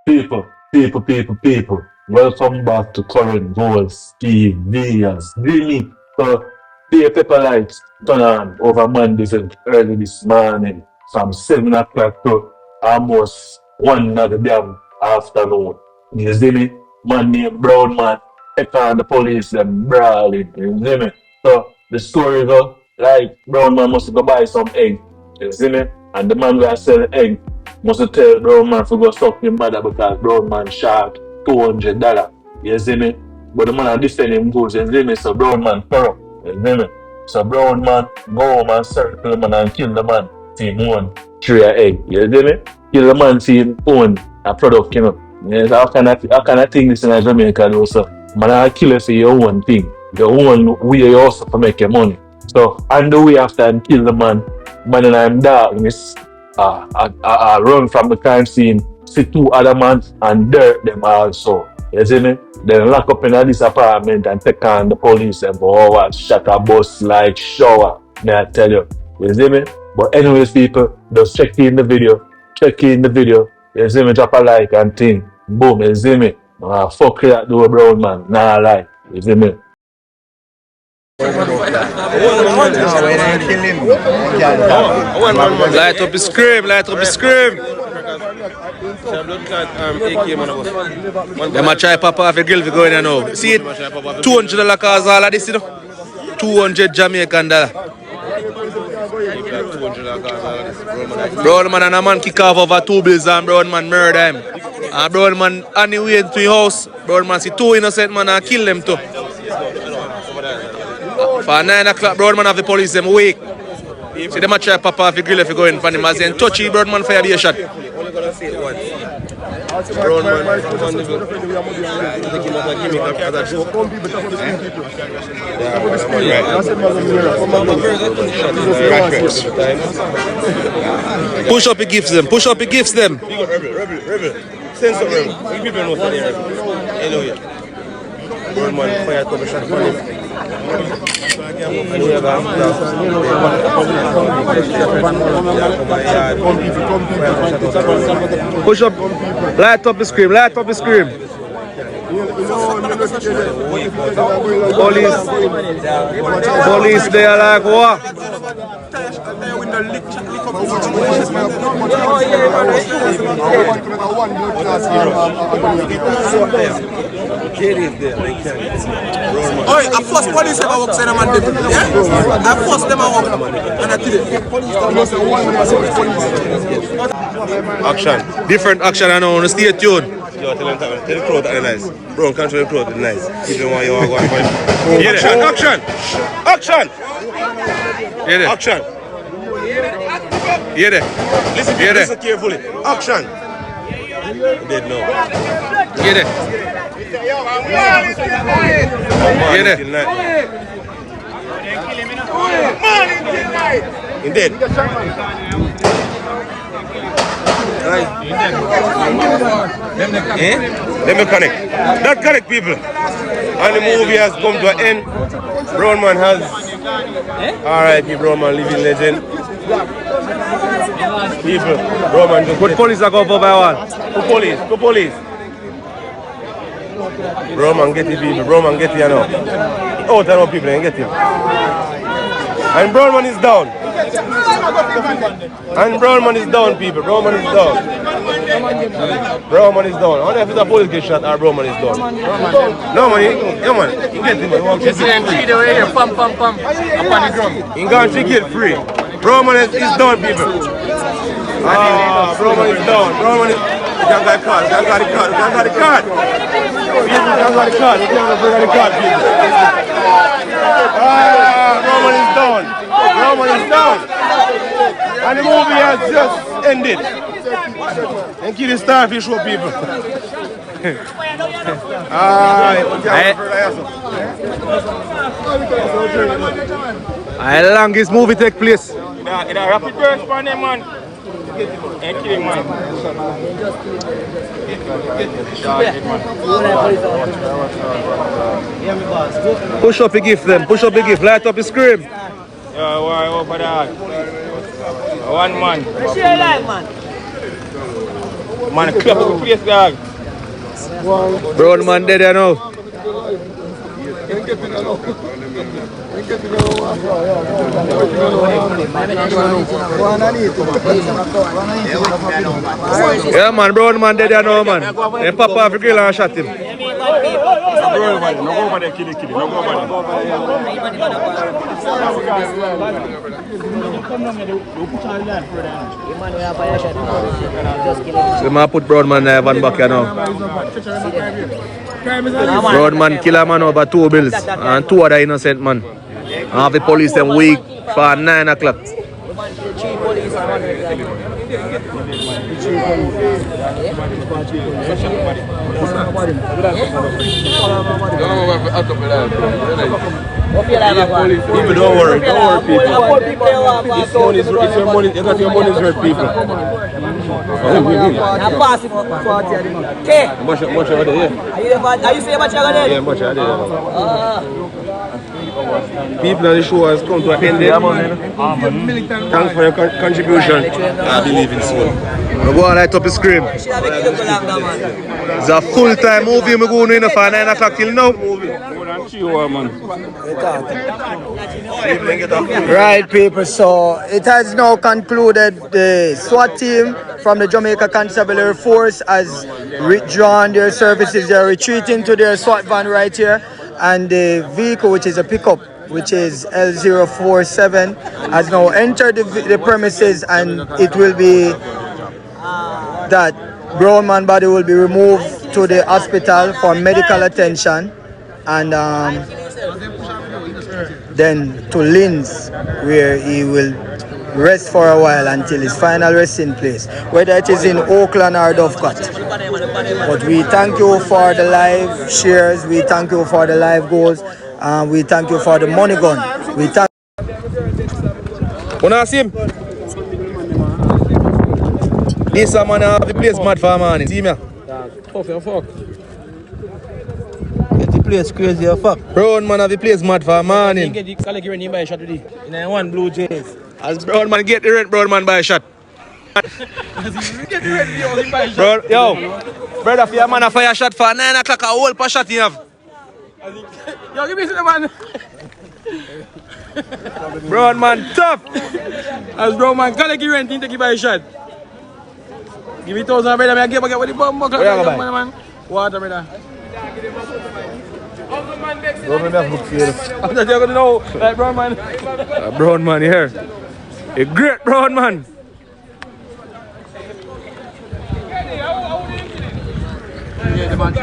People. Welcome back to Current Goals TV as Jimmy. So, the paper lights turn on over Mandeville early this morning from 7 o'clock to almost 1 of the damn afternoon. You see me? Man named Brown Man take on the police and brawling. You see me? So, the story go like Brown Man must go buy some egg. You see me? And the man that sell egg must tell Brown Man to go suck him mother because Brown Man shot $200. You see me? But the man are defend him goods, you see me? So Brown Man corrupt. You see me? So Brown Man go home and circle the man and kill the man to him own tray of egg. You see me? Kill the man to him own a product, you know. Yes, how can I think this in Jamaica though, so man I kill you for your own thing. Your own way you also to make your money. So on the way after and kill the man and I'm darkness I run from the crime scene, see two other men and dirt them also. You see me? Then lock up in this apartment and take on the police and for hours, shut a bus like shower. May I tell you? You see me? But anyways, people, just check in the video. You see me? Drop a like and thing. Boom, you see me? Fuck that do Brown Man. Nah lie. You see me? Light up the scream, light up the scream. Them a try pop off a grill if you go in there now. See it? $200 cause all of this, you know? 200 Jamaican dollar. Brown man and a man kick off over 2 bills and Brown man murder him. And Brown man on the way to his house, Brown man see 2 innocent man and kill them too. For 9 o'clock, Brown man have the police them wake. See them a try pop off the grill if you go in for him as in touchy Brown man fire be a shot. Brown man push up, he gives them. Push up, he gives them. Rebel. Send some rebel. You people know for the rebel. Hello, Brown man fire couple shot for him. Push up, light up the scream, Police, they are like what? Oi, I force police ever walk in a Mandeville, yeah? I force them to walk and I did it. Action, different action I know, stay tuned. Yo, tell the crowd that nice. Bro, control the crowd that nice. Even when you are going for action! Hear that? Listen carefully. Action! Dead now. Hear that? In dead. Right. Let me connect. That connect, people. And the movie has come to an end. Brown man has R.I.P. Brown man, living legend. People, Brown man just. What police are going for by one? Two police. Brown man get it, people. Brown man get it, you know. Out and out, people, and get him. And Brown man is down. And Brown man is down, people. Brown man is down. I wonder if it's a police get shot or Brown man is down. No, man. Yeah, man. You get him. You see him free the way here. Pam. Up on the ground. He got to get free. Brown man is down, people. Brown man is down. Brown man is... You can't get the card. You can't get the card. People, you can't get the card. You can't bring the card, people. Brown man is down. And the movie has just ended. And kill the starfish for people. How long this movie take place? In a rapid burst for them, man. And kill him, man. Push up the gift them. Light up the scream. Yeah, why over that? One man. Share life, man. Man, clap up the place, dog. Brown man dead there now. Yeah man, brown man dead there now man. They pop off the grill and shot him. No go over there, kill it. No go over So man put brown man in one back here now. Brown man kill a man over 2 bills and 2 other innocent man. And have the police them weak for 9 o'clock. People don't worry people. It's your money, you got your money's worth people. Okay. Much over there. Are you saying much over there? Yeah, much over there. People on the show has come to an end. Thanks for your contribution. I believe in soul. We go and light up the screen. It's a full-time movie we're going in for 9 o'clock till now. Right, people, so it has now concluded. The SWAT team from the Jamaica Constabulary Force has withdrawn their services. They are retreating to their SWAT van right here, and the vehicle, which is a pickup, which is L047, has now entered the premises, and it will be that brown man body will be removed to the hospital for medical attention, and then to Linz, where he will rest for a while until his final resting place, whether it is in Oakland or Dovecot. But we thank you for the live shares, we thank you for the live goals, and we thank you for the money gun. We thank. Wanna see him? This man have the place mad for morning. See me? Fuck. Get the place crazy as fuck. Brown man have the place mad for morning. Get the college rent by a shot today. In one blue jays. As brown man get the rent, brown man buy a shot. Bro, yo, brother, for your man a fire shot for 9 o'clock, a whole per shot you have. Yo, give me some man. Brown man tough. As brown man, college rent, take it by a shot. Give me 1,000, brother. I get with the bomb. Man. Water, brother. Brown man have look for you. I'm not going to know, like brown man. Brown man here. A great brown man. Yeah, the man,